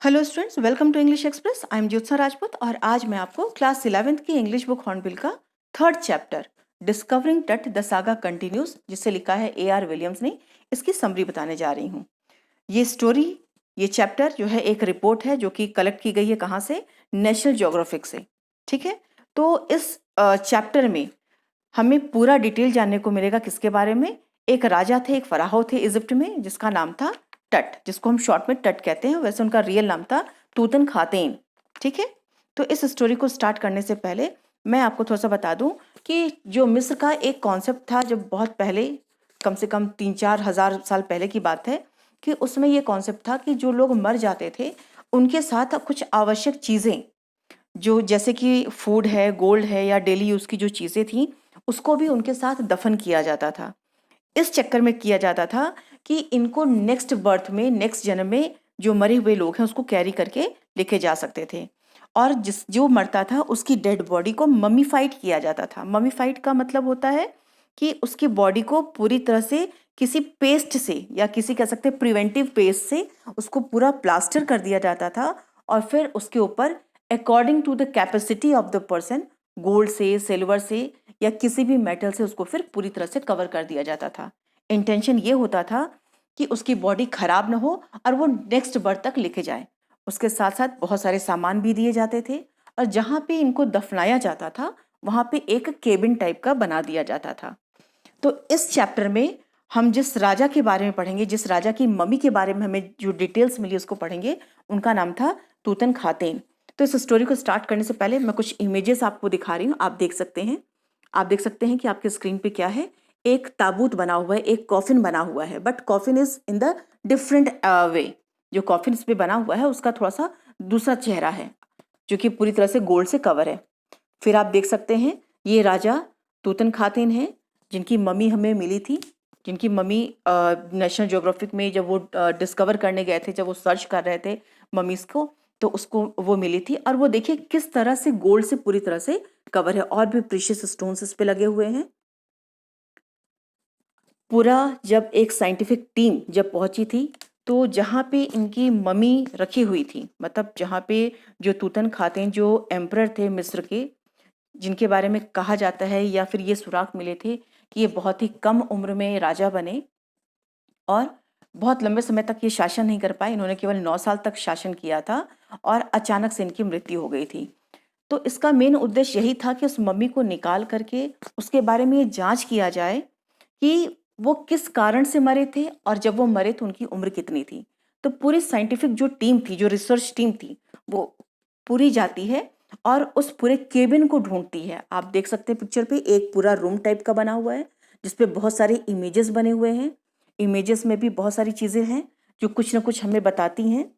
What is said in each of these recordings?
Hello students, welcome to English Express. I am Jyotsna Rajput और आज मैं आपको क्लास 11th की इंग्लिश बुक हॉर्नबिल का third chapter discovering Tut the saga continues, जिसे लिखा है A.R. विलियम्स ने, इसकी समरी बताने जा रही हूँ। ये चैप्टर जो है एक रिपोर्ट है जो कि कलेक्ट की गई है कहाँ से? नेशनल ज्योग्राफिक से। ठीक है, तो इस चैप्टर में हमें पूरा डिटेल जानने को मिलेगा किसके बारे में। एक राजा थे, एक फराहो थे इजिप्ट में, जिसका नाम था टट, जिसको हम शॉर्ट में टट कहते हैं। वैसे उनका रियल नाम था तूतन खातेन। ठीक है, तो इस स्टोरी को स्टार्ट करने से पहले मैं आपको थोड़ा सा बता दूं कि जो मिस्र का एक कॉन्सेप्ट था, जब बहुत पहले, कम से कम 3-4 हज़ार साल पहले की बात है, कि उसमें ये कॉन्सेप्ट था कि जो लोग मर जाते थे उनके साथ कुछ आवश्यक चीज़ें, जो जैसे कि फूड है, गोल्ड है, या डेली यूज़ की जो चीज़ें थी, उसको भी उनके साथ दफन किया जाता था। इस चक्कर में किया जाता था कि इनको नेक्स्ट बर्थ में, नेक्स्ट जन्म में जो मरे हुए लोग हैं उसको कैरी करके लेके जा सकते थे। और जो मरता था उसकी डेड बॉडी को ममीफाइड किया जाता था। ममीफाइड का मतलब होता है कि उसकी बॉडी को पूरी तरह से किसी पेस्ट से, या किसी कह सकते हैं प्रिवेंटिव पेस्ट से, उसको पूरा प्लास्टर कर दिया जाता था। और फिर उसके ऊपर according to the capacity of the person, gold से, सिल्वर से, या किसी भी मेटल से उसको फिर पूरी तरह से कवर कर दिया जाता था। इंटेंशन ये होता था कि उसकी बॉडी खराब ना हो और वो नेक्स्ट बर्थ तक लेके जाए। उसके साथ साथ बहुत सारे सामान भी दिए जाते थे, और जहाँ पे इनको दफनाया जाता था वहाँ पे एक केबिन टाइप का बना दिया जाता था। तो इस चैप्टर में हम जिस राजा के बारे में पढ़ेंगे, जिस राजा की मम्मी के बारे में हमें जो डिटेल्स मिली उसको पढ़ेंगे, उनका नाम था तूतन खातेन। तो इस स्टोरी को स्टार्ट करने से पहले मैं कुछ इमेजेस आपको दिखा रही हूँ, आप देख सकते हैं। आप देख सकते हैं कि आपके स्क्रीन पे क्या है। एक ताबूत बना हुआ है, एक कॉफिन बना हुआ है, but coffin is in the different way. जो कॉफिन इस पे बना हुआ है उसका थोड़ा सा दूसरा चेहरा है, जो कि पूरी तरह से गोल्ड से कवर है। फिर आप देख सकते हैं ये राजा तूतन खातिन है, जिनकी मम्मी हमें मिली थी, जिनकी मम्मी नेशनल ज्योग्राफिक में जब वो डिस्कवर करने गए थे, जब वो सर्च कर रहे थे मम्मीज को, तो उसको वो मिली थी। और वो देखिए किस तरह से गोल्ड से पूरी तरह से कवर है, और भी प्रीशियस स्टोन्स इस पे लगे हुए हैं। पूरा जब एक साइंटिफिक टीम जब पहुंची थी, तो जहाँ पे इनकी मम्मी रखी हुई थी, मतलब जहाँ पे जो तूतन खातेन, जो एम्परर थे मिस्र के, जिनके बारे में कहा जाता है या फिर ये सुराग मिले थे कि ये बहुत ही कम उम्र में राजा बने और बहुत लंबे समय तक ये शासन नहीं कर पाए। इन्होंने केवल 9 साल तक शासन किया था और अचानक से इनकी मृत्यु हो गई थी। तो इसका मेन उद्देश्य यही था कि उस मम्मी को निकाल करके उसके बारे में ये जांच किया जाए कि वो किस कारण से मरे थे, और जब वो मरे तो उनकी उम्र कितनी थी। तो पूरी साइंटिफिक जो टीम थी, जो रिसर्च टीम थी, वो पूरी जाती है और उस पूरे केबिन को ढूंढती है। आप देख सकते हैं पिक्चर पे एक पूरा रूम टाइप का बना हुआ है, जिसपे बहुत सारे इमेजेस बने हुए हैं। इमेजेस में भी बहुत सारी चीजें हैं जो कुछ ना कुछ हमें बताती हैं।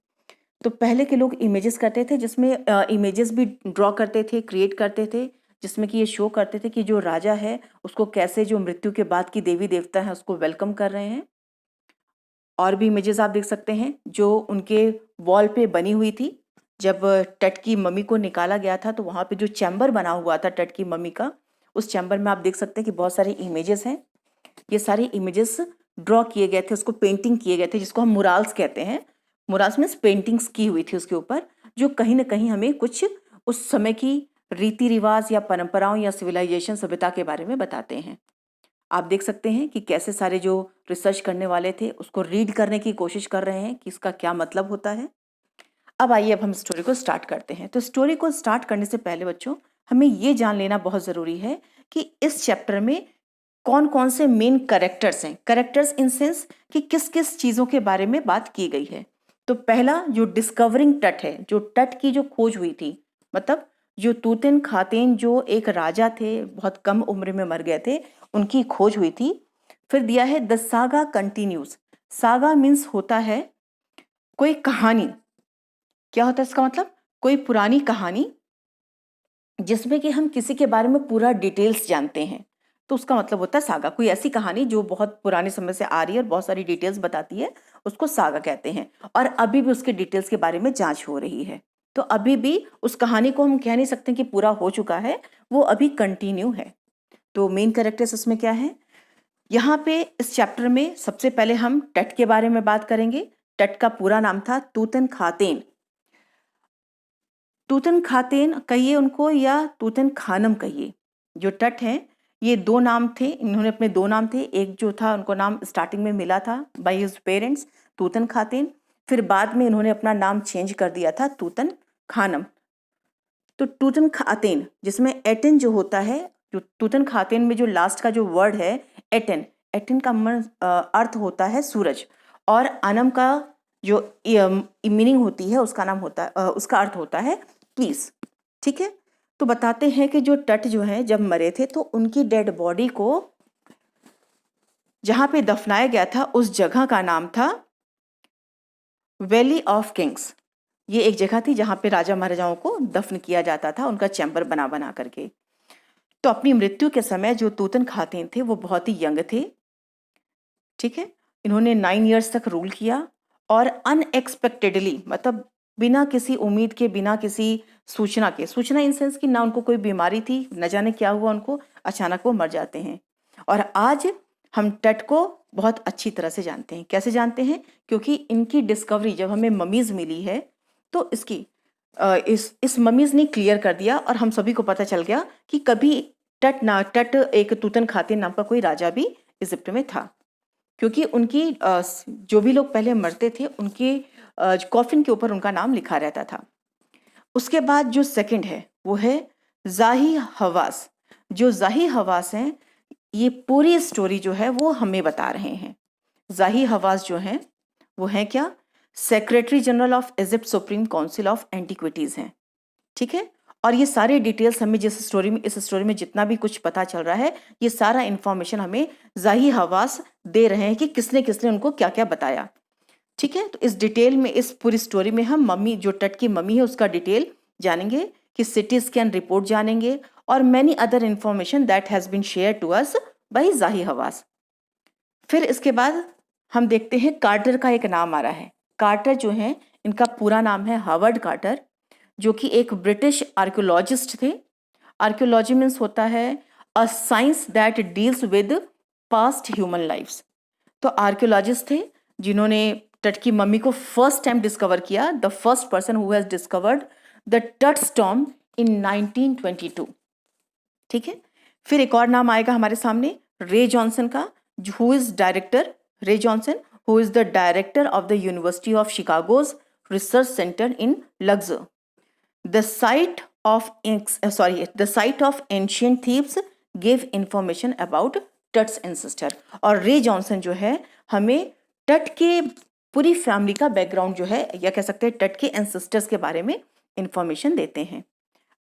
तो पहले के लोग इमेजेस करते थे, जिसमें इमेजेस भी ड्रॉ करते थे, क्रिएट करते थे, जिसमें कि ये शो करते थे कि जो राजा है उसको कैसे जो मृत्यु के बाद की देवी देवता है उसको वेलकम कर रहे हैं। और भी इमेजेस आप देख सकते हैं जो उनके वॉल पे बनी हुई थी। जब टट की मम्मी को निकाला गया था तो वहाँ पे जो चैम्बर बना हुआ था टट की मम्मी का, उस चैम्बर में आप देख सकते हैं कि बहुत सारी इमेजेस हैं। ये सारी इमेजेस ड्रॉ किए गए थे, उसको पेंटिंग किए गए थे, जिसको हम मुराल्स कहते हैं। मुराल्स मीन्स पेंटिंग्स की हुई थी उसके ऊपर, जो कहीं ना कहीं हमें कुछ उस समय की रीति रिवाज या परंपराओं या सिविलाइजेशन, सभ्यता के बारे में बताते हैं। आप देख सकते हैं कि कैसे सारे जो रिसर्च करने वाले थे उसको रीड करने की कोशिश कर रहे हैं कि इसका क्या मतलब होता है। अब आइए, अब हम स्टोरी को स्टार्ट करते हैं। तो स्टोरी को स्टार्ट करने से पहले बच्चों, हमें ये जान लेना बहुत ज़रूरी है कि इस चैप्टर में कौन कौन से मेन कैरेक्टर्स हैं। कैरेक्टर्स इन सेंस कि किस किस चीज़ों के बारे में बात की गई है। तो पहला जो डिस्कवरिंग टट है, जो टट की जो खोज हुई थी, मतलब जो तूतिन खातेन जो एक राजा थे, बहुत कम उम्र में मर गए थे, उनकी खोज हुई थी। फिर दिया है the saga continues. Saga means होता है कोई कहानी। क्या होता है इसका मतलब? कोई पुरानी कहानी जिसमें कि हम किसी के बारे में पूरा डिटेल्स जानते हैं, तो उसका मतलब होता है सागा। कोई ऐसी कहानी जो बहुत पुराने समय से आ रही है और बहुत सारी डिटेल्स बताती है, उसको सागा कहते हैं। और अभी भी उसके डिटेल्स के बारे में जांच हो रही है। तो अभी भी उस कहानी को हम कह नहीं सकते कि पूरा हो चुका है, वो अभी कंटिन्यू है। तो मेन कैरेक्टर्स उसमें क्या है? यहाँ पे इस चैप्टर में सबसे पहले हम टट के बारे में बात करेंगे। टट का पूरा नाम था तूतन खातेन। तूतनखातेन कहिए उनको या तूतनखानम कहिए, जो टट हैं ये दो नाम थे, इन्होंने अपने दो नाम थे। एक जो था उनको नाम स्टार्टिंग में मिला था बाय हिज पेरेंट्स तूतनखातेन, फिर बाद में इन्होंने अपना नाम चेंज कर दिया था तूतनखानम। तो तूतनखातेन जिसमें एटन जो होता है, जो तूतनखातेन में जो लास्ट का जो वर्ड है एटन, एटन का अर्थ होता है सूरज, और अनम का जो मीनिंग होती है उसका नाम होता है उसका अर्थ होता है पीस। ठीक है, तो बताते हैं कि जो टट जो है जब मरे थे तो उनकी डेड बॉडी को जहाँ पे दफनाया गया था उस जगह का नाम था वैली ऑफ किंग्स। ये एक जगह थी जहाँ पे राजा महाराजाओं को दफन किया जाता था, उनका चैम्बर बना बना करके। तो अपनी मृत्यु के समय जो तूतनखातेन थे वो बहुत ही यंग थे। ठीक है, इन्होंने 9 इयर्स तक रूल किया और अनएक्सपेक्टेडली, मतलब बिना किसी उम्मीद के, बिना किसी सूचना के, सूचना इन सेंस कि ना उनको कोई बीमारी थी, न जाने क्या हुआ उनको, अचानक वो मर जाते हैं। और आज हम टट को बहुत अच्छी तरह से जानते हैं। कैसे जानते हैं? क्योंकि इनकी डिस्कवरी जब हमें ममीज मिली है तो इस ममीज ने क्लियर कर दिया और हम सभी को पता चल गया कि कभी टट एक तूतनखातेन नाम का कोई राजा भी इजिप्ट में था। क्योंकि उनकी जो भी लोग पहले मरते थे उनके कॉफिन के ऊपर उनका नाम लिखा रहता था। उसके बाद जो सेकंड है वो है जाही हवास। जो जाही हवास हैं ये पूरी स्टोरी जो है वो हमें बता रहे हैं। जाही हवास जो हैं वो हैं क्या? Secretary general of Egypt supreme council of antiquities हैं। ठीक है, और ये सारे डिटेल्स हमें इस स्टोरी में जितना भी कुछ पता चल रहा है ये सारा इंफॉर्मेशन हमें जाही हवास दे रहे हैं कि किसने किसने उनको क्या क्या बताया। ठीक है, तो इस डिटेल में, इस पूरी स्टोरी में हम मम्मी, जो टट की मम्मी है उसका डिटेल जानेंगे, कि सिटी स्कैन रिपोर्ट जानेंगे और many other information that has been share to us by Zahi Hawass. फिर इसके बाद हम देखते हैं कार्टर का एक नाम आ रहा है। कार्टर जो है इनका पूरा नाम है हावर्ड कार्टर, जो कि एक ब्रिटिश आर्कियोलॉजिस्ट थे। आर्कियोलॉजी मीन्स होता है a science that deals with past human lifes. तो आर्कियोलॉजिस्ट थे जिन्होंने टट की मम्मी को फर्स्ट टाइम डिस्कवर किया, the first person who has discovered the Tut स्टॉर्म इन 1922। ठीक है, फिर एक और नाम आएगा हमारे सामने रे जॉनसन का, who is director, Ray Johnson who is the director of the University of Chicago's research center in Luxor. The site of ancient thieves gave information about Tut's ancestor। और रे जॉनसन जो है हमें टट के पूरी family का बैकग्राउंड जो है, या कह सकते हैं टट के एंसेस्टर्स के बारे में इंफॉर्मेशन देते हैं।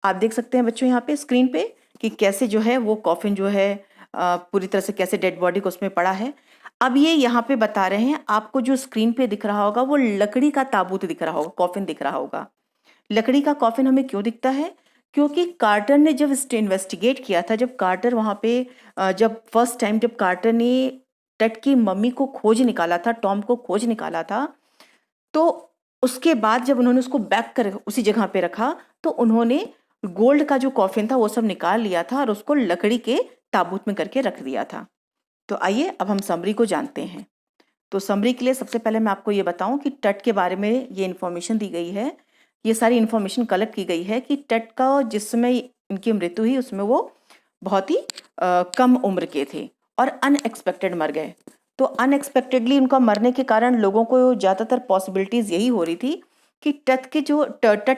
आप देख सकते हैं बच्चों यहाँ पे स्क्रीन पे कि कैसे जो है वो कॉफिन जो है पूरी तरह से कैसे डेड बॉडी को उसमें पड़ा है। अब ये यहाँ पे बता रहे हैं, आपको जो स्क्रीन पे दिख रहा होगा वो लकड़ी का ताबूत दिख रहा होगा, कॉफिन दिख रहा होगा। लकड़ी का कॉफिन हमें क्यों दिखता है? क्योंकि कार्टर ने जब इन्वेस्टिगेट किया था, जब कार्टर वहाँ पे जब फर्स्ट टाइम जब कार्टर ने टट की मम्मी को खोज निकाला था, टॉम को खोज निकाला था, तो उसके बाद जब उन्होंने उसको बैक कर उसी जगह पे रखा तो उन्होंने गोल्ड का जो कॉफिन था वो सब निकाल लिया था और उसको लकड़ी के ताबूत में करके रख दिया था। तो आइए अब हम समरी को जानते हैं। तो समरी के लिए सबसे पहले मैं आपको ये बताऊं कि टट के बारे में ये इन्फॉर्मेशन दी गई है, ये सारी इन्फॉर्मेशन कलेक्ट की गई है कि टट का जिस समय इनकी मृत्यु हुई उसमें वो बहुत ही कम उम्र के थे और अनएक्सपेक्टेड मर गए। तो अनएक्सपेक्टेडली उनका मरने के कारण लोगों को ज़्यादातर पॉसिबिलिटीज़ यही हो रही थी कि टट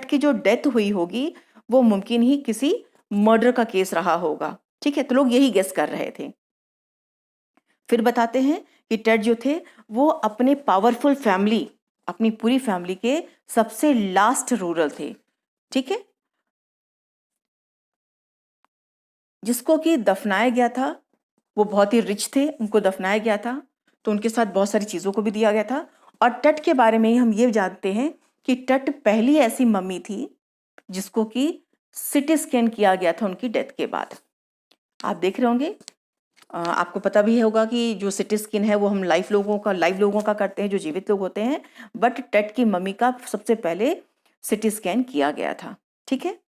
की जो डेथ हुई होगी वो मुमकिन ही किसी मर्डर का केस रहा होगा। ठीक है, तो लोग यही गेस कर रहे थे। फिर बताते हैं कि टट जो थे वो अपने पावरफुल फैमिली, अपनी पूरी फैमिली के सबसे लास्ट रूरल थे। ठीक है, जिसको कि दफनाया गया था वो बहुत ही रिच थे, उनको दफनाया गया था तो उनके साथ बहुत सारी चीज़ों को भी दिया गया था। और टट के बारे में ही हम ये जानते हैं कि टट पहली ऐसी मम्मी थी जिसको कि सिटी स्कैन किया गया था उनकी डेथ के बाद। आप देख रहे होंगे, आपको पता भी होगा कि जो सिटी स्कैन है वो हम लाइव लोगों का करते हैं जो जीवित लोग होते हैं, बट टट की मम्मी का सबसे पहले सिटी स्कैन किया गया था। ठीक है,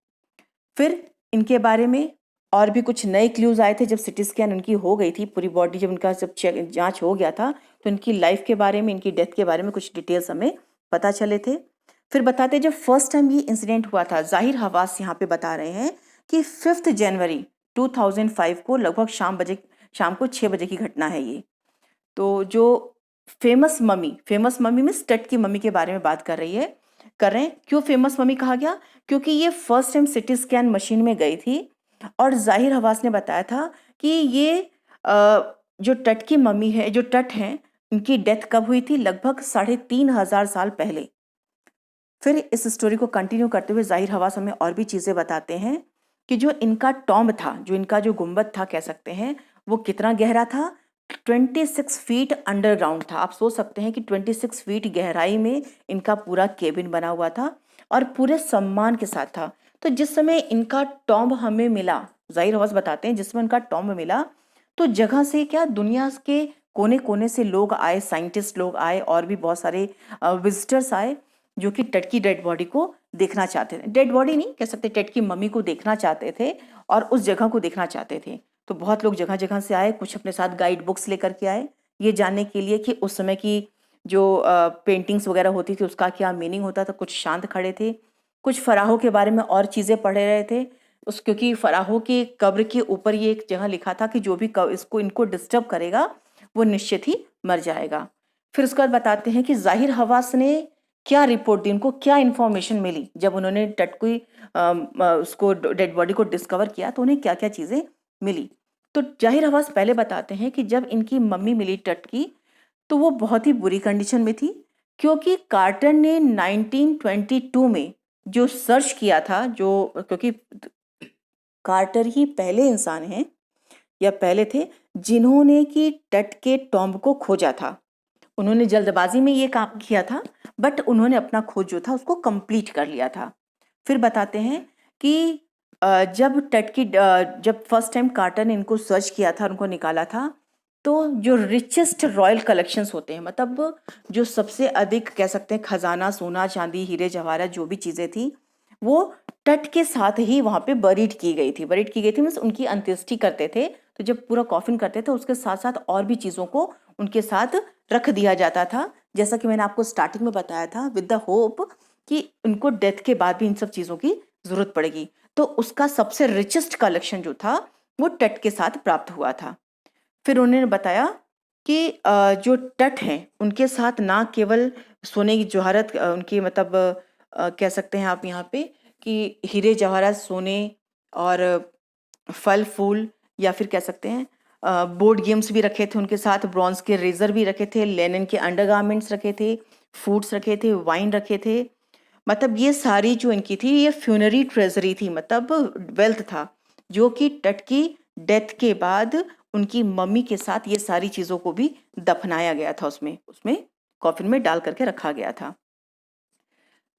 फिर इनके बारे में और भी कुछ नए क्लूज आए थे जब सिटी स्कैन उनकी हो गई थी, पूरी बॉडी जब उनका सब जांच हो गया था तो इनकी लाइफ के बारे में, इनकी डेथ के बारे में कुछ डिटेल्स हमें पता चले थे। फिर बताते हैं जब फर्स्ट टाइम ये इंसिडेंट हुआ था, ज़ाहिर हवास यहाँ पे बता रहे हैं कि 5 जनवरी 2005 को लगभग शाम को 6 बजे की घटना है ये। तो जो फेमस ममी में स्टड की मम्मी के बारे में बात कर रहे हैं। क्यों फेमस मम्मी कहा गया? क्योंकि ये first time CT scan machine में गई थी और ज़ाहिर हवास ने बताया था कि ये जो टट की मम्मी है, जो टट हैं, इनकी डेथ कब हुई थी? लगभग 3,500 साल पहले। फिर इस स्टोरी को कंटिन्यू करते हुए ज़ाहिर हवास हमें और भी चीज़ें बताते हैं कि जो इनका टॉम्ब था, जो इनका जो गुंबद था कह सकते हैं, वो कितना गहरा था? 26 फीट अंडरग्राउंड था। आप सोच सकते हैं कि 26 फीट गहराई में इनका पूरा केबिन बना हुआ था और पूरे सम्मान के साथ था। तो जिस समय इनका टॉम्ब हमें मिला, ज़ाहिर हवास बताते हैं जिस समय इनका टॉम्ब मिला, तो जगह से क्या दुनिया के कोने कोने से लोग आए, साइंटिस्ट लोग आए और भी बहुत सारे विजिटर्स आए जो कि टेड की डेड बॉडी को देखना चाहते थे। डेड बॉडी नहीं कह सकते, टेड की मम्मी को देखना चाहते थे और उस जगह को देखना चाहते थे। तो बहुत लोग जगह जगह से आए, कुछ अपने साथ गाइड बुक्स लेकर के आए ये जानने के लिए कि उस समय की जो पेंटिंग्स वगैरह होती थी उसका क्या मीनिंग होता था। कुछ शांत खड़े थे, कुछ फराहो के बारे में और चीज़ें पढ़ रहे थे उस, क्योंकि फराहो की कब्र के ऊपर ये एक जगह लिखा था कि जो भी इनको डिस्टर्ब करेगा वो निश्चित ही मर जाएगा। फिर उसके बाद बताते हैं कि ज़ाहिर हवास ने क्या रिपोर्ट दी, उनको क्या इन्फॉर्मेशन मिली जब उन्होंने उसको डेड बॉडी को डिस्कवर किया, तो उन्हें क्या क्या चीज़ें मिली। तो ज़ाहिर हवास पहले बताते हैं कि जब इनकी मम्मी मिली टट की, तो वो बहुत ही बुरी कंडीशन में थी, क्योंकि कार्टर ने 1922 में जो सर्च किया था, जो क्योंकि कार्टर ही पहले इंसान हैं या पहले थे जिन्होंने कि टट के टॉम्ब को खोजा था। उन्होंने जल्दबाजी में ये काम किया था, बट उन्होंने अपना खोज जो था उसको कंप्लीट कर लिया था। फिर बताते हैं कि जब फर्स्ट टाइम कार्टर ने इनको सर्च किया था, उनको निकाला था, तो जो रिचेस्ट रॉयल कलेक्शंस होते हैं, मतलब जो सबसे अधिक कह सकते हैं खजाना, सोना चांदी, हीरे जवाहरात, जो भी चीज़ें थी वो टट के साथ ही वहाँ पे बरीड की गई थी मीन्स उनकी अंत्येष्टि करते थे। तो जब पूरा कॉफिन करते थे उसके साथ साथ और भी चीज़ों को उनके साथ रख दिया जाता था, जैसा कि मैंने आपको स्टार्टिंग में बताया था, विद द होप कि उनको डेथ के बाद भी इन सब चीज़ों की ज़रूरत पड़ेगी। तो उसका सबसे रिचेस्ट कलेक्शन जो था वो टट के साथ प्राप्त हुआ था। फिर उन्होंने बताया कि जो टट हैं उनके साथ ना केवल सोने की जवाहरात उनकी मतलब कह सकते हैं आप यहाँ पे कि हीरे जवाहरात, सोने और फल फूल, या फिर कह सकते हैं बोर्ड गेम्स भी रखे थे उनके साथ, ब्रॉन्ज के रेजर भी रखे थे, लेनिन के अंडरगारमेंट्स रखे थे, फूड्स रखे थे, वाइन रखे थे। मतलब ये सारी जो इनकी थी ये फ्यूनरी ट्रेजरी थी, मतलब वेल्थ था जो कि टट की डेथ के बाद उनकी मम्मी के साथ ये सारी चीज़ों को भी दफनाया गया था, उसमें उसमें कॉफिन में डाल करके रखा गया था।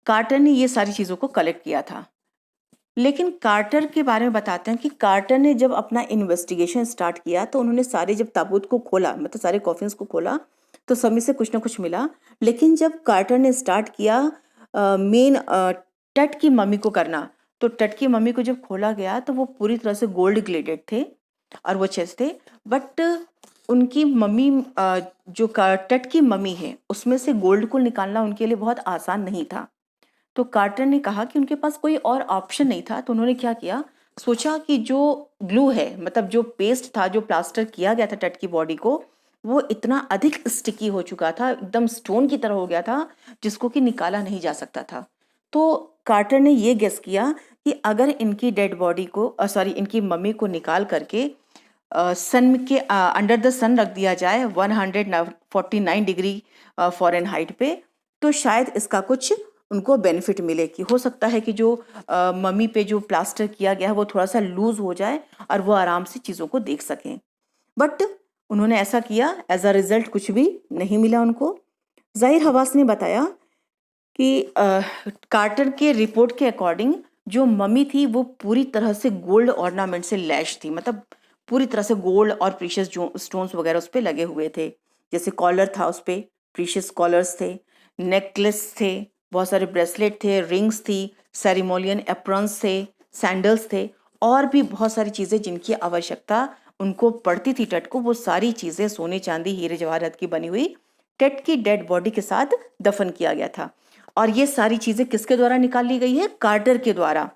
कार्टर ने ये सारी चीज़ों को कलेक्ट किया था। लेकिन कार्टर के बारे में बताते हैं कि कार्टर ने जब अपना इन्वेस्टिगेशन स्टार्ट किया तो उन्होंने सारे जब ताबूत को खोला, मतलब सारे कॉफिन्स को खोला, तो सभी से कुछ ना कुछ मिला। लेकिन जब कार्टर ने स्टार्ट किया मेन टट की मम्मी को करना, तो टट की मम्मी को जब खोला गया तो वो पूरी तरह से गोल्ड ग्लेडेड थे और वो चेस्ट थे। बट उनकी मम्मी टट की मम्मी है उसमें से गोल्ड को निकालना उनके लिए बहुत आसान नहीं था। तो कार्टर ने कहा कि उनके पास कोई और ऑप्शन नहीं था, तो उन्होंने क्या किया, सोचा कि जो ग्लू है, मतलब जो पेस्ट था, जो प्लास्टर किया गया था टट की बॉडी को, वो इतना अधिक स्टिकी हो चुका था, एकदम स्टोन की तरह हो गया था, जिसको कि निकाला नहीं जा सकता था। तो कार्टर ने ये गेस किया कि अगर इनकी डेड बॉडी को इनकी मम्मी को निकाल करके सन के अंडर द सन रख दिया जाए 149 डिग्री फ़ारेनहाइट पे, तो शायद इसका कुछ उनको बेनिफिट मिले, कि हो सकता है कि जो मम्मी पे जो प्लास्टर किया गया है वो थोड़ा सा लूज हो जाए और वो आराम से चीज़ों को देख सकें। बट उन्होंने ऐसा किया, एज अ रिजल्ट कुछ भी नहीं मिला उनको। ज़ाहिर हवास ने बताया कि कार्टर के रिपोर्ट के अकॉर्डिंग जो मम्मी थी वो पूरी तरह से गोल्ड ऑर्नामेंट से लैश थी, मतलब पूरी तरह से गोल्ड और प्रीशियस जो स्टोन्स वगैरह उस पर लगे हुए थे। जैसे कॉलर था उस पर प्रीशियस कॉलर्स थे, नेकलेस थे, बहुत सारे ब्रेसलेट थे, रिंग्स थी, सेरेमोनियल एप्रॉन्स थे, सैंडल्स थे, और भी बहुत सारी चीज़ें जिनकी आवश्यकता उनको पड़ती थी टट को, वो सारी चीज़ें सोने चांदी हीरे जवाहरात की बनी हुई टट की डेड बॉडी के साथ दफन किया गया था। और ये सारी चीज़ें किसके द्वारा निकाल ली गई है? कार्टर के द्वारा।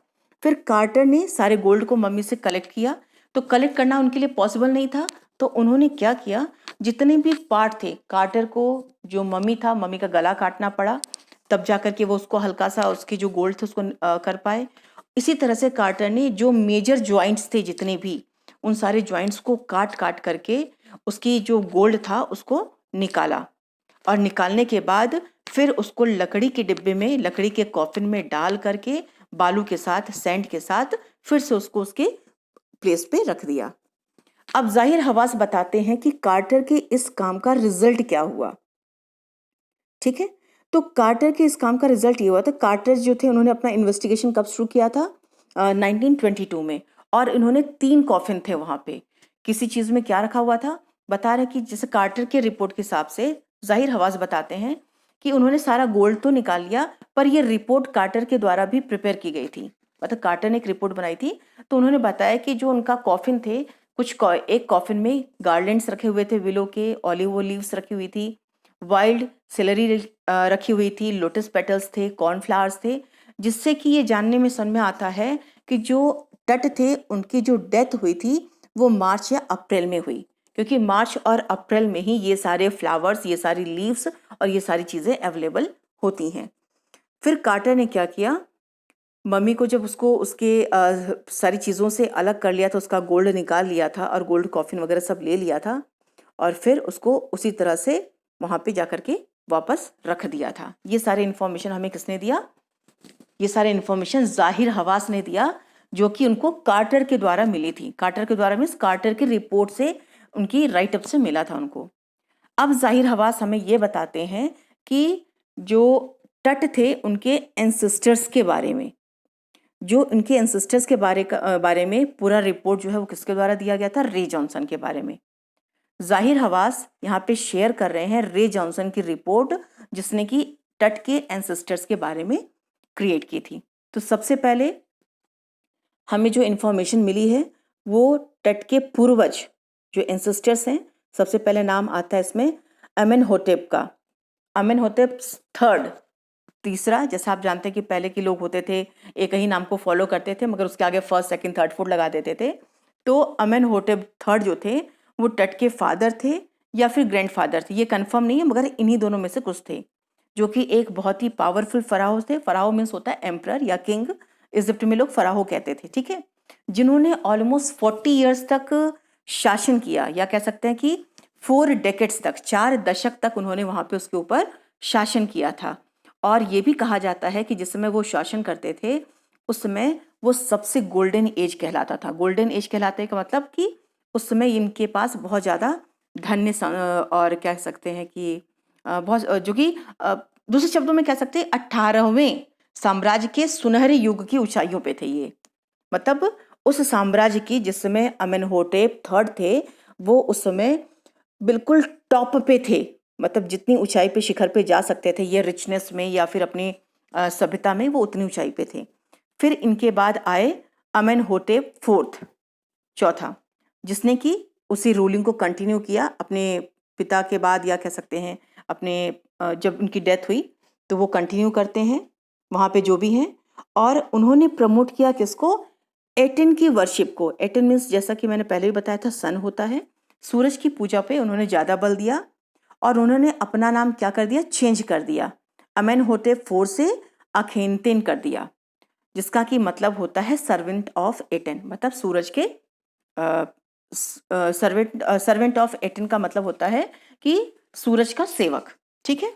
फिर कार्टर ने सारे गोल्ड को मम्मी से कलेक्ट किया, तो कलेक्ट करना उनके लिए पॉसिबल नहीं था, तो उन्होंने क्या किया, जितने भी पार्ट थे, कार्टर को जो मम्मी था, मम्मी का गला काटना पड़ा, तब जा कर के वो उसको हल्का सा उसके जो गोल्ड थे उसको कर पाए। इसी तरह से कार्टर ने जो मेजर जॉइंट्स थे जितने भी, उन सारे जॉइंट्स को काट काट करके उसकी जो गोल्ड था उसको निकाला, और निकालने के बाद फिर उसको लकड़ी के डिब्बे में, लकड़ी के कॉफिन में डाल करके बालू के साथ, सैंड के साथ फिर से उसको उसके प्लेस पे रख दिया। अब जाहिर हवास बताते हैं कि कार्टर के इस काम का रिजल्ट क्या हुआ। ठीक है, तो कार्टर के इस काम का रिजल्ट ये हुआ था, कार्टर जो थे उन्होंने अपना इन्वेस्टिगेशन कब शुरू किया था? 1922 में, और इन्होंने 3 कॉफिन थे वहां पे। किसी चीज में क्या रखा हुआ था? बता रहे कि जैसे कार्टर के रिपोर्ट के हिसाब से जाहिर हवास बताते हैं कि उन्होंने सारा गोल्ड तो निकाल लिया, पर ये रिपोर्ट कार्टर के द्वारा भी प्रिपेयर की गई थी। मतलब कार्टर ने एक रिपोर्ट बनाई थी, तो उन्होंने बताया कि जो उनका कॉफिन थे, एक कॉफिन में गार्लैंड्स रखे हुए थे, विलो के, ऑलिव लीव्स रखी हुई थी, वाइल्ड सेलरी रखी हुई थी, लोटस पेटल्स थे, कॉर्नफ्लावर्स थे, जिससे कि ये जानने में समझ में आता है कि जो टट थे उनकी जो डेथ हुई थी वो मार्च या अप्रैल में हुई, क्योंकि मार्च और अप्रैल में ही ये सारे फ्लावर्स, ये सारी लीव्स और ये सारी चीज़ें अवेलेबल होती हैं। फिर कार्टर ने क्या किया, मम्मी को जब उसको उसके सारी चीज़ों से अलग कर लिया था, उसका गोल्ड निकाल लिया था और गोल्ड कॉफिन वगैरह सब ले लिया था, और फिर उसको उसी तरह से वहाँ पे जा कर के वापस रख दिया था। ये सारे इन्फॉर्मेशन हमें किसने दिया? ये सारे इन्फॉर्मेशन जाहिर हवास ने दिया, जो कि उनको कार्टर के द्वारा मिली थी। कार्टर के द्वारा मीन्स कार्टर की रिपोर्ट से, उनकी राइटअप से मिला था उनको। अब जाहिर हवास हमें ये बताते हैं कि जो टट थे उनके एंसेस्टर्स के बारे में, जो उनके एंसेस्टर्स के बारे में पूरा रिपोर्ट जो है वो किसके द्वारा दिया गया था? रे जॉनसन के बारे में। जाहिर हवास यहाँ पे शेयर कर रहे हैं रे जॉनसन की रिपोर्ट, जिसने कि टट के एंसेस्टर्स के बारे में क्रिएट की थी। तो सबसे पहले हमें जो इन्फॉर्मेशन मिली है वो टट के पूर्वज जो एंसेस्टर्स हैं, सबसे पहले नाम आता है इसमें अमेनहोटेप का। अमेनहोटेप थर्ड, तीसरा, जैसा आप जानते हैं कि पहले के लोग होते थे एक ही नाम को फॉलो करते थे, मगर उसके आगे फर्स्ट, सेकंड, थर्ड, फोर्थ लगा देते थे। तो अमेनहोटेप थर्ड जो थे वो टट के फादर थे या फिर ग्रैंडफादर थे, ये कंफर्म नहीं है, मगर इन्हीं दोनों में से कुछ थे, जो कि एक बहुत ही पावरफुल फराहो थे। फराहो मीन्स होता है एम्परर या किंग, इजिप्ट में लोग फराहो कहते थे, ठीक है, जिन्होंने ऑलमोस्ट 40 ईयर्स तक शासन किया, या कह सकते हैं कि 4 डेकेड्स तक, 4 दशक तक उन्होंने वहां पे उसके ऊपर शासन किया था। और ये भी कहा जाता है कि जिस समय वो शासन करते थे उस समय वो सबसे गोल्डन एज कहलाता था। गोल्डन एज कहलाते का मतलब कि उस समय इनके पास बहुत ज़्यादा धन्य और कह सकते हैं कि बहुत जो कि दूसरे शब्दों में कह सकते हैं 18वें साम्राज्य के सुनहरे युग की ऊंचाइयों पे थे ये। मतलब उस साम्राज्य की, जिस समय अमेनहोटेप थर्ड थे, वो उस समय बिल्कुल टॉप पे थे, मतलब जितनी ऊंचाई पे, शिखर पे जा सकते थे ये रिचनेस में या फिर अपनी सभ्यता में, वो उतनी ऊंचाई पे थे। फिर इनके बाद आए अमेनहोटेप फोर्थ, चौथा, जिसने कि उसी रूलिंग को कंटिन्यू किया अपने पिता के बाद, या कह सकते हैं अपने जब उनकी डेथ हुई तो वो कंटिन्यू करते हैं वहाँ पे जो भी हैं। और उन्होंने प्रमोट किया किसको? एटन की वर्शिप को। एटन मीन्स जैसा कि मैंने पहले भी बताया था, सन होता है। सूरज की पूजा पे उन्होंने ज़्यादा बल दिया, और उन्होंने अपना नाम क्या कर दिया? चेंज कर दिया, अमेनहोटेप फोर से अखेनतेन कर दिया, जिसका कि मतलब होता है सर्वेंट ऑफ एटन, मतलब सूरज के सर्वेंट ऑफ एटन का मतलब होता है कि सूरज का सेवक, ठीक है।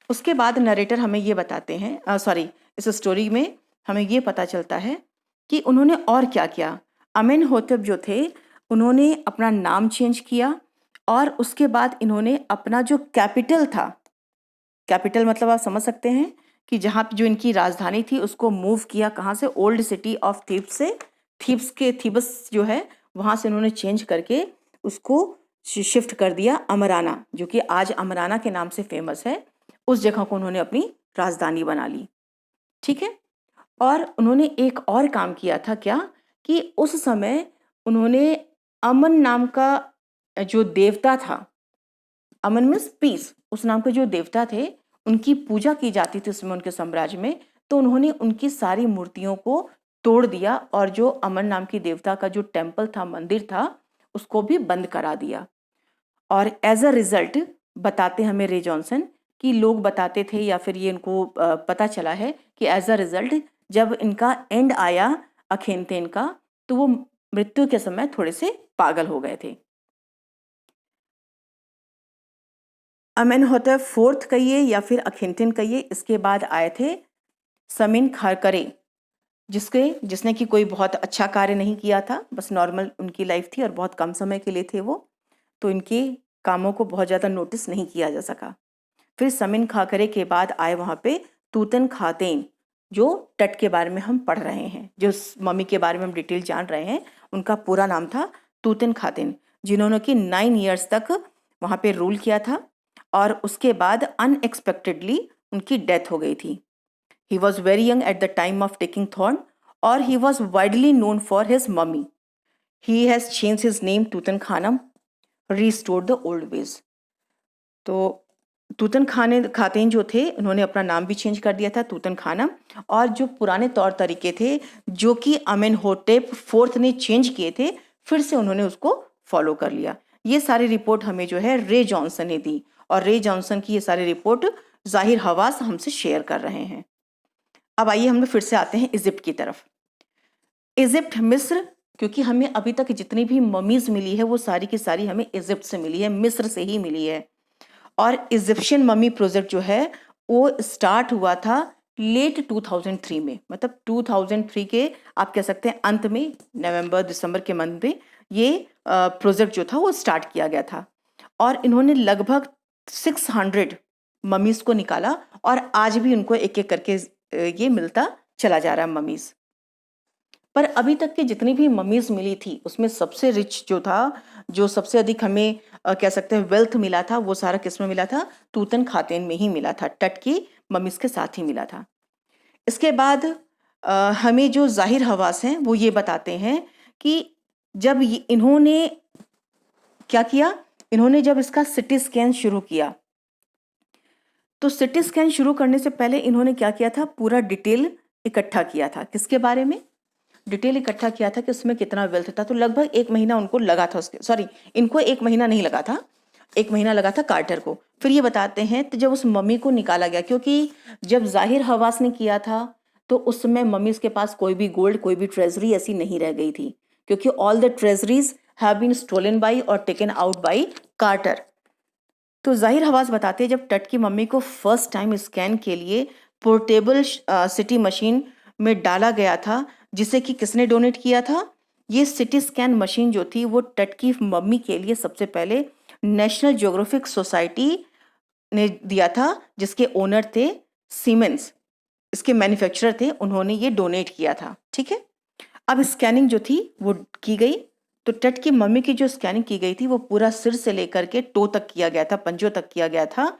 उसके बाद नरेटर हमें ये बताते हैं, सॉरी, इस स्टोरी में हमें ये पता चलता है कि उन्होंने और क्या किया। अमेनहोटेप जो थे उन्होंने अपना नाम चेंज किया, और उसके बाद इन्होंने अपना जो कैपिटल था, कैपिटल मतलब आप समझ सकते हैं कि जहाँ पे जो इनकी राजधानी थी उसको मूव किया, कहाँ से? ओल्ड सिटी ऑफ थीब्स से, थीबस जो है वहाँ से उन्होंने चेंज करके उसको शिफ्ट कर दिया अमराना, जो कि आज अमराना के नाम से फेमस है। उस जगह को उन्होंने अपनी राजधानी बना ली, ठीक है। और उन्होंने एक और काम किया था, क्या कि उस समय उन्होंने अमन नाम का जो देवता था, अमन मीन्स पीस, उस नाम के जो देवता थे उनकी पूजा की जाती थी उसमें उनके साम्राज्य में, तो उन्होंने उनकी सारी मूर्तियों को तोड़ दिया और जो अमन नाम की देवता का जो टेम्पल था, मंदिर था, उसको भी बंद करा दिया। और एज अ रिजल्ट बताते हमें रे जॉनसन कि लोग बताते थे या फिर ये इनको पता चला है कि एज अ रिजल्ट जब इनका एंड आया अखेनतेन का, तो वो मृत्यु के समय थोड़े से पागल हो गए थे। अमेनहोटेप फोर्थ कहिए या फिर अखेनतेन कहिए, इसके बाद आए थे समिन खारकरे, जिसने कि कोई बहुत अच्छा कार्य नहीं किया था, बस नॉर्मल उनकी लाइफ थी और बहुत कम समय के लिए थे वो, तो इनके कामों को बहुत ज़्यादा नोटिस नहीं किया जा सका। फिर समिन खाकरे के बाद आए वहाँ पे तूतन खातेन, जो टट के बारे में हम पढ़ रहे हैं, जो मम्मी के बारे में हम डिटेल जान रहे हैं, उनका पूरा नाम था तूतन खातेन, जिन्होंने कि 9 ईयर्स तक वहाँ पे रूल किया था और उसके बाद अनएक्सपेक्टेडली उनकी डेथ हो गई थी। He was very young at the time of taking throne, or he was widely known for his mummy. He has changed his name Tutankhamun, restored the old ways. तो तूतन खातेन जो थे, उन्होंने अपना नाम भी चेंज कर दिया था तूतन खानम, और जो पुराने तौर तरीके थे जो कि अमेनहोटेप फोर्थ ने चेंज किए थे, फिर से उन्होंने उसको फॉलो कर लिया। ये सारी रिपोर्ट हमें जो है रे जॉनसन ने दी, और रे जॉनसन की ये सारी रिपोर्ट जाहिर हवास हमसे शेयर कर रहे हैं। अब आइए हम लोग फिर से आते हैं इजिप्ट की तरफ। इजिप्ट, मिस्र, क्योंकि हमें अभी तक जितनी भी ममीज मिली है वो सारी की सारी हमें इजिप्ट से मिली है, मिस्र से ही मिली है। और इजिप्शियन ममी प्रोजेक्ट जो है वो स्टार्ट हुआ था लेट 2003 में, मतलब 2003 के आप कह सकते हैं अंत में, नवंबर दिसंबर के मंथ में ये प्रोजेक्ट जो था वो स्टार्ट किया गया था। और इन्होंने लगभग 600 ममीज को निकाला और आज भी उनको एक एक करके ये मिलता चला जा रहा है ममीज। पर अभी तक की जितनी भी ममीज मिली थी उसमें सबसे रिच जो था, जो सबसे अधिक हमें कह सकते हैं वेल्थ मिला था, वो सारा किस में मिला था? तूतन खातेन में ही मिला था, टट की ममीज के साथ ही मिला था। इसके बाद हमें जो जाहिर हवास हैं वो ये बताते हैं कि जब इन्होंने क्या किया, इन्होंने जब इसका सिटी स्कैन शुरू किया, तो सिटी स्कैन शुरू करने से पहले इन्होंने क्या किया था, पूरा डिटेल इकट्ठा किया था। किसके बारे में डिटेल इकट्ठा किया था कि उसमें कितना वेल्थ था। तो लगभग 1 महीना उनको लगा था, उसके सॉरी इनको 1 महीना नहीं लगा था, 1 महीना लगा था कार्टर को। फिर ये बताते हैं तो जब उस मम्मी को निकाला गया, क्योंकि जब जाहिर हवास ने किया था तो उस समय मम्मीज के पास कोई भी गोल्ड, कोई भी ट्रेजरी ऐसी नहीं रह गई थी, क्योंकि all the treasuries have been stolen by और टेकन आउट बाई कार्टर। तो जाहिर हवास बताते हैं जब टट की मम्मी को फर्स्ट टाइम स्कैन के लिए पोर्टेबल सिटी मशीन में डाला गया था, जिसे कि किसने डोनेट किया था? ये सिटी स्कैन मशीन जो थी वो टट की मम्मी के लिए सबसे पहले नेशनल ज्योग्राफिक सोसाइटी ने दिया था, जिसके ओनर थे सीमेंस, इसके मैन्युफैक्चरर थे, उन्होंने ये डोनेट किया था। ठीक है, अब स्कैनिंग जो थी वो की गई। तो टट की मम्मी की जो स्कैनिंग की गई थी वो पूरा सिर से लेकर के टो तक किया गया था, पंजों तक किया गया था।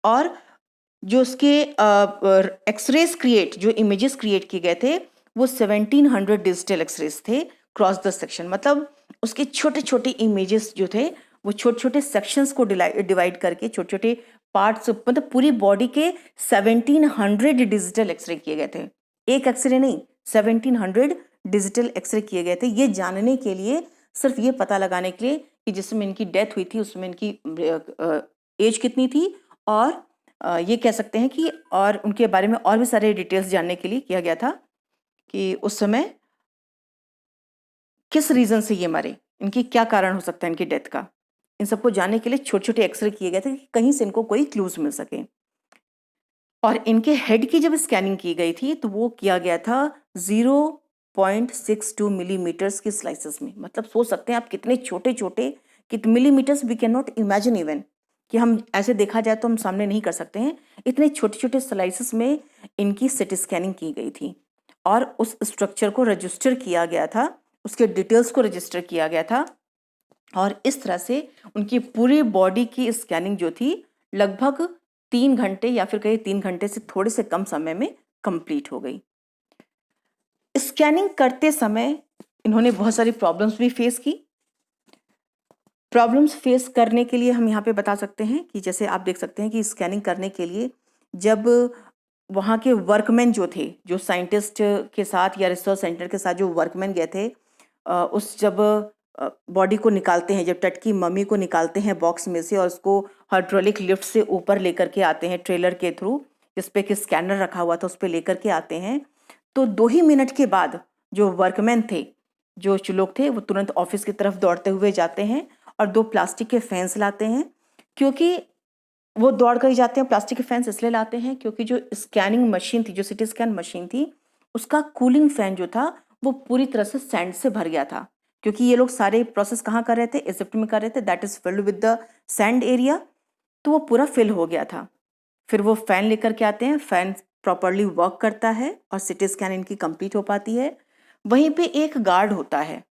और जो उसके एक्सरेज क्रिएट, जो इमेजेस क्रिएट किए गए थे वो 1700 डिजिटल एक्सरेज थे क्रॉस द सेक्शन, मतलब उसके छोटे छोटे इमेजेस जो थे वो छोटे छोटे सेक्शंस को डिवाइड करके छोटे छोटे पार्ट्स, मतलब पूरी बॉडी के 1700 डिजिटल एक्सरे किए गए थे। एक एक्सरे नहीं, 1700 डिजिटल एक्सरे किए गए थे, ये जानने के लिए, सिर्फ ये पता लगाने के लिए कि जिसमें इनकी डेथ हुई थी उसमें इनकी एज कितनी थी, और ये कह सकते हैं कि और उनके बारे में और भी सारे डिटेल्स जानने के लिए किया गया था कि उस समय किस रीजन से ये मरे, इनकी क्या कारण हो सकता है इनकी डेथ का। इन सबको जानने के लिए छोटे छोटे एक्सरे किए गए थे कि कहीं से इनको कोई क्लूज मिल सके। और इनके हेड की जब स्कैनिंग की गई थी तो वो किया गया था 0.62 मिलीमीटर्स की स्लाइसेस में, मतलब सोच सकते हैं आप कितने छोटे छोटे, कितने millimetres we can not imagine even, कि हम ऐसे देखा जाए तो हम सामने नहीं कर सकते हैं, इतने छोटे छोटे स्लाइसेस में इनकी सिटी स्कैनिंग की गई थी और उस स्ट्रक्चर को रजिस्टर किया गया था, उसके डिटेल्स को रजिस्टर किया गया था। और इस तरह से उनकी पूरी बॉडी की स्कैनिंग जो थी लगभग 3 घंटे या फिर कहीं 3 घंटे से थोड़े से कम समय में कंप्लीट हो गई। स्कैनिंग करते समय इन्होंने बहुत सारी प्रॉब्लम्स भी फेस की। प्रॉब्लम्स फेस करने के लिए हम यहाँ पे बता सकते हैं कि जैसे आप देख सकते हैं कि स्कैनिंग करने के लिए जब वहाँ के वर्कमैन जो थे, जो साइंटिस्ट के साथ या रिसर्च सेंटर के साथ जो वर्कमैन गए थे, उस जब बॉडी को निकालते हैं, जब टट की मम्मी को निकालते हैं बॉक्स में से और उसको हाइड्रोलिक लिफ्ट से ऊपर लेकर के आते हैं ट्रेलर के थ्रू, जिस पे कि स्कैनर रखा हुआ था, उस पर लेकर के आते हैं, तो 2 ही मिनट के बाद जो वर्कमैन थे, जो लोग थे, वो तुरंत ऑफिस की तरफ दौड़ते हुए जाते हैं और 2 प्लास्टिक के फैंस लाते हैं। क्योंकि वो दौड़ कर ही जाते हैं, प्लास्टिक के फैंस इसलिए लाते हैं क्योंकि जो स्कैनिंग मशीन थी, जो सिटी स्कैन मशीन थी, उसका कूलिंग फैन जो था वो पूरी तरह से सैंड से भर गया था। क्योंकि ये लोग सारे प्रोसेस कहाँ कर रहे थे, इजिप्ट में कर रहे थे, that is filled with the sand area, तो वो पूरा फिल हो गया था। फिर वो फैन लेकर के आते हैं, फैन प्रॉपरली वर्क करता है और सिटी स्कैन इनकी कंप्लीट हो पाती है। वहीं पे एक गार्ड होता है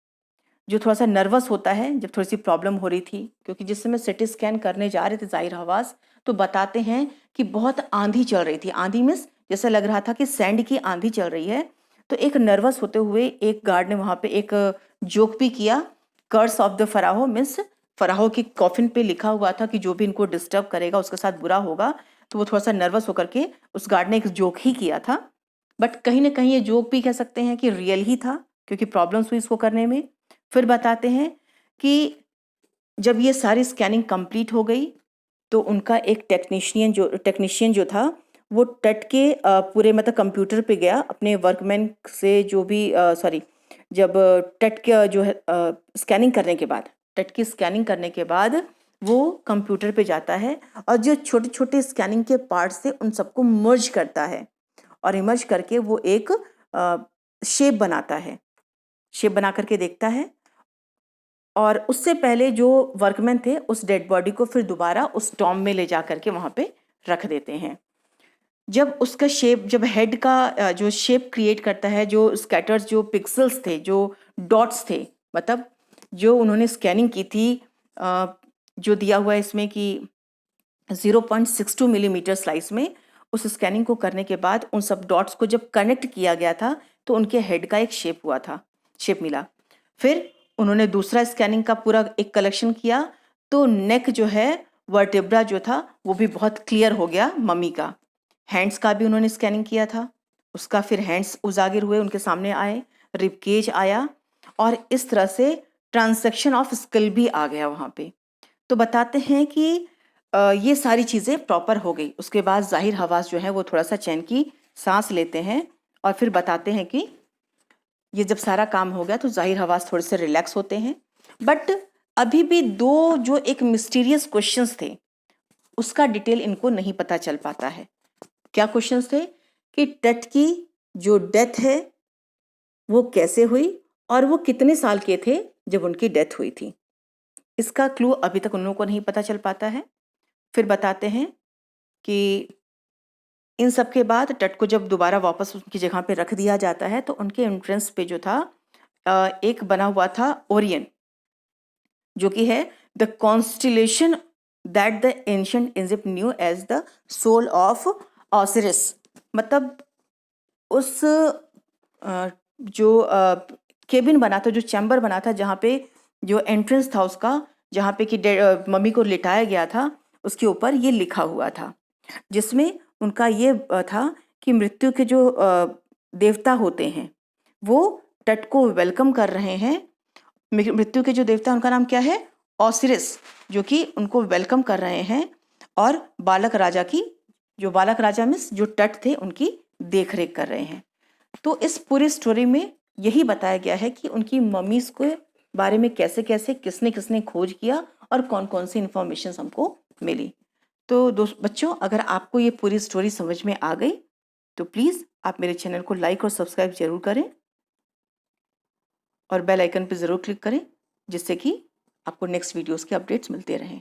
जो थोड़ा सा नर्वस होता है जब थोड़ी सी प्रॉब्लम हो रही थी, क्योंकि जिस समय सिटी स्कैन करने जा रहे थे ज़ाहिर हवास, तो बताते हैं कि बहुत आंधी चल रही थी। आंधी मीन्स जैसे लग रहा था कि सैंड की आंधी चल रही है। तो एक नर्वस होते हुए एक गार्ड ने वहाँ पे एक जोक भी किया, curse of the Pharaoh, means Pharaoh की कॉफिन पे लिखा हुआ था कि जो भी इनको डिस्टर्ब करेगा उसके साथ बुरा होगा। तो वो थोड़ा सा नर्वस होकर के उस गार्ड ने एक जोक ही किया था, बट कहीं ना कहीं ये जोक भी कह सकते हैं कि रियल ही था, क्योंकि प्रॉब्लम्स हुई इसको करने में। फिर बताते हैं कि जब ये सारी स्कैनिंग कंप्लीट हो गई तो उनका एक टेक्नीशियन जो था वो टट के पूरे मतलब कंप्यूटर पे गया अपने वर्कमैन से, जो भी सॉरी, जब टट के जो है स्कैनिंग करने के बाद, टट की स्कैनिंग करने के बाद वो कंप्यूटर पे जाता है और जो छोटे छोटे स्कैनिंग के पार्ट्स थे उन सबको मर्ज करता है और इमर्ज करके वो एक शेप बनाता है, शेप बना करके देखता है। और उससे पहले जो वर्कमैन थे उस डेड बॉडी को फिर दोबारा उस टॉम में ले जा करके वहाँ पे रख देते हैं। जब उसका शेप, जब हेड का जो शेप क्रिएट करता है, जो स्कैटर्स, जो पिक्सल्स थे, जो डॉट्स थे, मतलब जो उन्होंने स्कैनिंग की थी, जो दिया हुआ है इसमें कि 0.62 मिलीमीटर स्लाइस में, उस स्कैनिंग को करने के बाद उन सब डॉट्स को जब कनेक्ट किया गया था तो उनके हेड का एक शेप हुआ था, शेप मिला। फिर उन्होंने दूसरा स्कैनिंग का पूरा एक कलेक्शन किया तो नेक जो है, वर्टेब्रा जो था वो भी बहुत क्लियर हो गया मम्मी का। हैंड्स का भी उन्होंने स्कैनिंग किया था, उसका फिर हैंड्स उजागर हुए, उनके सामने आए, रिबकेज आया और इस तरह से ट्रांसेक्शन ऑफ स्किल भी आ गया वहाँ पे। तो बताते हैं कि ये सारी चीज़ें प्रॉपर हो गई। उसके बाद ज़ाहिर हवास जो है वो थोड़ा सा चैन की सांस लेते हैं और फिर बताते हैं कि ये जब सारा काम हो गया तो ज़ाहिर हवास थोड़े से रिलैक्स होते हैं। बट अभी भी 2 जो एक मिस्टीरियस क्वेश्चंस थे उसका डिटेल इनको नहीं पता चल पाता है। क्या क्वेश्चंस थे कि टट की जो डेथ है वो कैसे हुई और वो कितने साल के थे जब उनकी डेथ हुई थी। इसका क्लू अभी तक उन लोगों को नहीं पता चल पाता है। फिर बताते हैं कि इन सब के बाद टट को जब दोबारा वापस उनकी जगह पे रख दिया जाता है तो उनके एंट्रेंस पे जो था एक बना हुआ था ओरियन, जो कि है the constellation that the ancient Egypt knew as the soul of Osiris. मतलब उस जो केबिन बना था, जो चैम्बर बना था, जहाँ पे जो एंट्रेंस था उसका, जहाँ पे कि मम्मी को लिटाया गया था, उसके ऊपर ये लिखा हुआ था, जिसमें उनका ये था कि मृत्यु के जो देवता होते हैं वो टट को वेलकम कर रहे हैं। मृत्यु के जो देवता, उनका नाम क्या है, ऑसिरिस, जो कि उनको वेलकम कर रहे हैं और बालक राजा की, जो बालक राजा मीन्स जो टट थे, उनकी देख रेख कर रहे हैं। तो इस पूरी स्टोरी में यही बताया गया है कि उनकी मम्मीज के बारे में कैसे कैसे किसने किसने खोज किया और कौन कौन सी इंफॉर्मेशन हमको मिली। तो दोस्त बच्चों, अगर आपको ये पूरी स्टोरी समझ में आ गई तो प्लीज़ आप मेरे चैनल को लाइक और सब्सक्राइब जरूर करें और बेल आइकन पर ज़रूर क्लिक करें, जिससे कि आपको नेक्स्ट वीडियोस के अपडेट्स मिलते रहें।